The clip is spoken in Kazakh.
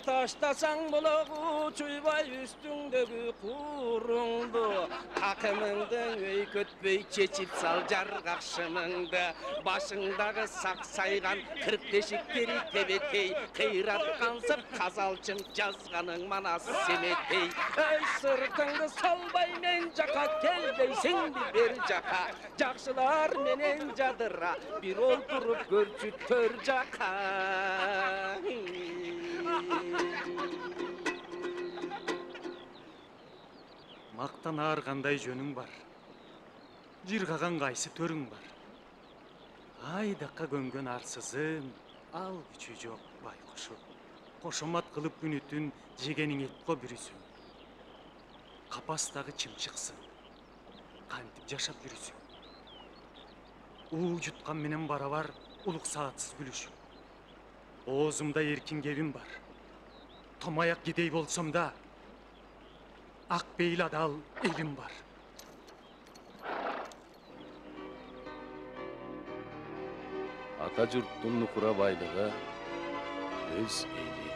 Taştasan bulağı çuybay üstündeki kurundu. Takımından öy kötbey çeçip sal jargakşımыңды. Başındagı saksaygan kırk deşikleri tebetey. Kıyratkansıp kazalçım жазганың манас semetey. Ey sırtыңды salbay men jaka kelbeysin bir jaka. Jakşılar menen jadıra bir olturup görçü tör jaka. Мактанаар кандай жөнүң бар? Жыргаган кайсы төрүң бар? Айдакка көмгөн арсызым, ал күчү жок байкушу. Кошомат кылып күнү түн жегениң этко бүрүсүң. Капастагы чымчыксың. Кантип жашап жүрүсүң? Уу жуткан менен барабар улук саатсыз күлүшүң. Оозумда эркин кебим бар. Томаяк кедей болсом да, ак бейил адал элим бар. Ата журттун нукура байлыгы өз эли.